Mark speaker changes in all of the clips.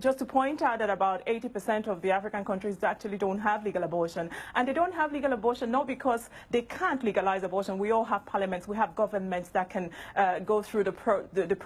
Speaker 1: just to point out that about 80% of the African countries actually don't have legal abortion. And they don't have legal abortion not because they can't legalize abortion. We all have parliaments, we have governments that can go through the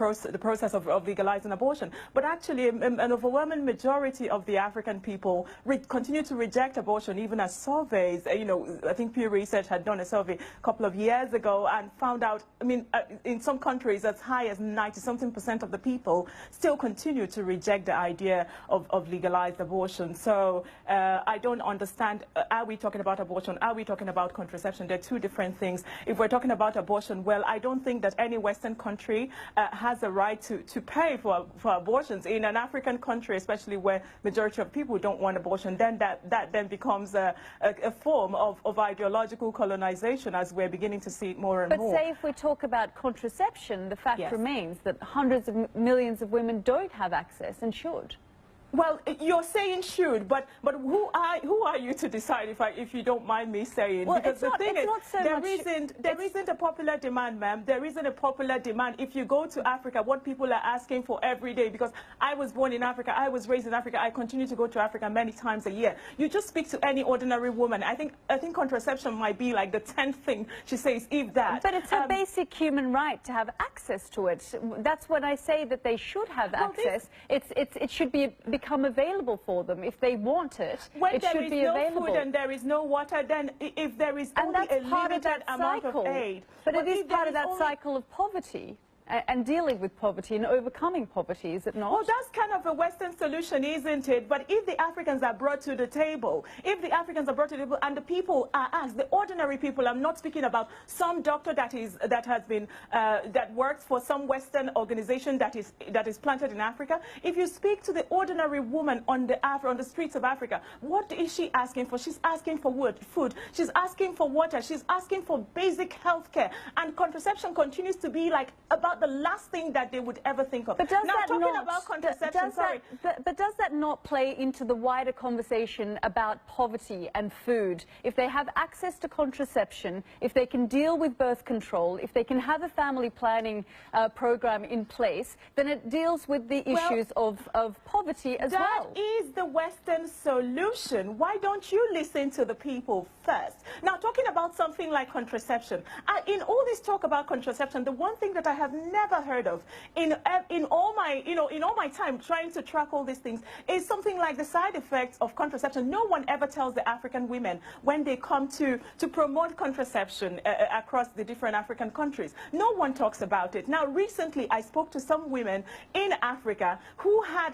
Speaker 1: process of legalizing abortion. But actually, an overwhelming majority of the African people continue to reject abortion, even as surveys. You know, I think Pew Research had done a survey a couple of years ago and found out, I mean, in some countries as high as 90-something% of the people still continue to reject the idea of legalized abortion. So I don't understand, are we talking about abortion? Are we talking about contraception? They're two different things. If we're talking about abortion, well, I don't think that any Western country has a right to pay for abortions. In an African country, especially where majority of people don't want abortion, then that then becomes a form of ideological colonization, as we're beginning to see it more and more.
Speaker 2: But say if we talk about contraception, the fact
Speaker 1: Yes.
Speaker 2: remains that hundreds of millions of women don't have access and should.
Speaker 1: Well, you're saying should, but who are you to decide, if you don't mind me saying?
Speaker 2: Well,
Speaker 1: because
Speaker 2: the thing is,
Speaker 1: there isn't a popular demand, ma'am. There isn't a popular demand. If you go to Africa, what people are asking for every day, because I was born in Africa, I was raised in Africa, I continue to go to Africa many times a year. You just speak to any ordinary woman. I think contraception might be like the 10th thing she says, if that.
Speaker 2: But it's a basic human right to have access to it. That's when I say that they should have access. It should become available for them if they want it.
Speaker 1: When
Speaker 2: it should be
Speaker 1: available.
Speaker 2: When there is no
Speaker 1: food and there is no water, then if there is only a limited amount of aid.
Speaker 2: But it is part of that cycle of poverty. And dealing with poverty and overcoming poverty, is it not?
Speaker 1: Well, that's kind of a Western solution, isn't it? But if the Africans are brought to the table, and the people are asked, the ordinary people, I'm not speaking about some doctor that works for some Western organization that is planted in Africa. If you speak to the ordinary woman on the streets of Africa, what is she asking for? She's asking for food. She's asking for water. She's asking for basic health care. And contraception continues to be like about the last thing that they would ever think of.
Speaker 2: But does
Speaker 1: now,
Speaker 2: that
Speaker 1: talking
Speaker 2: not,
Speaker 1: about contraception,
Speaker 2: but does that not play into the wider conversation about poverty and food? If they have access to contraception, if they can deal with birth control, if they can have a family planning program in place, then it deals with the issues of poverty as well.
Speaker 1: That is the Western solution. Why don't you listen to the people first? Now, talking about something like contraception, in all this talk about contraception, the one thing that I have never heard of in all my time trying to track all these things is something like the side effects of contraception. No one ever tells the African women when they come to promote contraception across the different African countries. No one talks about it. Now, recently I spoke to some women in Africa who had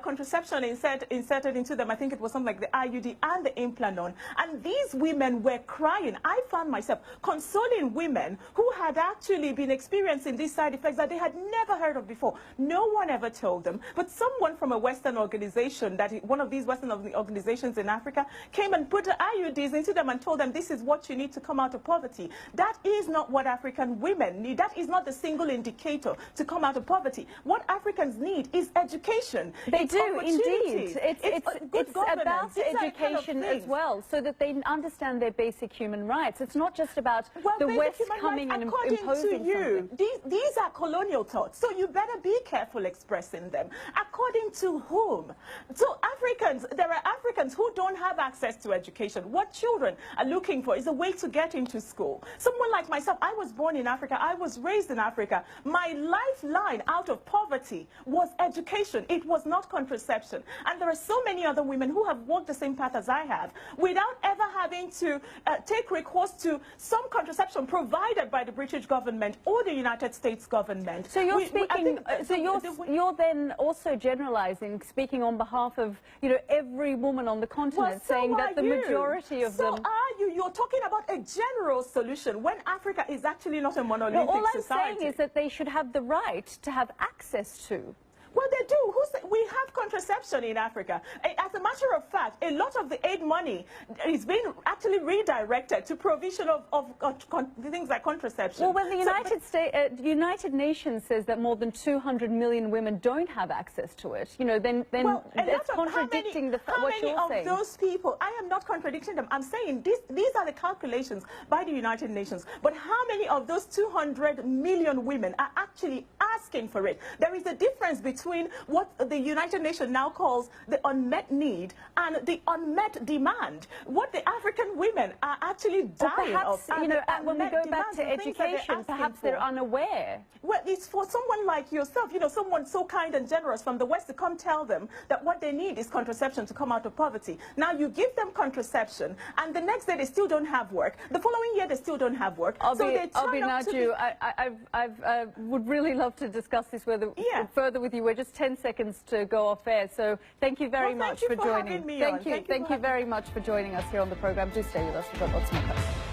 Speaker 1: contraception inserted into them. I think it was something like the IUD and the Implanon, and these women were crying. I found myself consoling women who had actually been experiencing these side effects that they had never heard of before. No one ever told them. But someone from a Western organization, one of these Western organizations in Africa, came and put IUDs into them and told them, this is what you need to come out of poverty. That is not what African women need. That is not the single indicator to come out of poverty. What Africans need is education.
Speaker 2: They do, indeed. It's about
Speaker 1: kind
Speaker 2: education
Speaker 1: of
Speaker 2: as well, so that they understand their basic human rights. It's not just about the West coming and imposing something.
Speaker 1: These are colonial thoughts, so you better be careful expressing them. According to whom? So there are Africans who don't have access to education. What children are looking for is a way to get into school. Someone like myself, I was born in Africa, I was raised in Africa. My lifeline out of poverty was education. It was not contraception. And there are so many other women who have walked the same path as I have without ever having to take recourse to some contraception provided by the British government or the United States government.
Speaker 2: So you're you're then also generalizing, speaking on behalf of every woman on the continent, saying that the majority of them.
Speaker 1: So are you? You're talking about a general solution when Africa is actually not a monolithic
Speaker 2: all I'm
Speaker 1: society.
Speaker 2: saying is that they should have the right to have access to.
Speaker 1: Well, they do. We have contraception in Africa. As a matter of fact, a lot of the aid money is being actually redirected to provision of things like contraception.
Speaker 2: Well, when the United Nations says that more than 200 million women don't have access to it, then it's contradicting what you're saying.
Speaker 1: How many of those people? I am not contradicting them. I'm saying these are the calculations by the United Nations. But how many of those 200 million women are actually asking for it. There is a difference between what the United Nations now calls the unmet need and the unmet demand. What the African women are actually dying
Speaker 2: perhaps,
Speaker 1: of.
Speaker 2: you know, when we go back to education, perhaps they're unaware.
Speaker 1: Well, it's for someone like yourself, you know, someone so kind and generous from the West to come tell them that what they need is contraception to come out of poverty. Now you give them contraception, and the next day they still don't have work. The following year they still don't have work.
Speaker 2: I would really love to discuss this further with you. We're just 10 seconds to go off air, so thank you very much for joining. Thank you very much for joining us here on the program. Do stay with us. We've got lots more coming.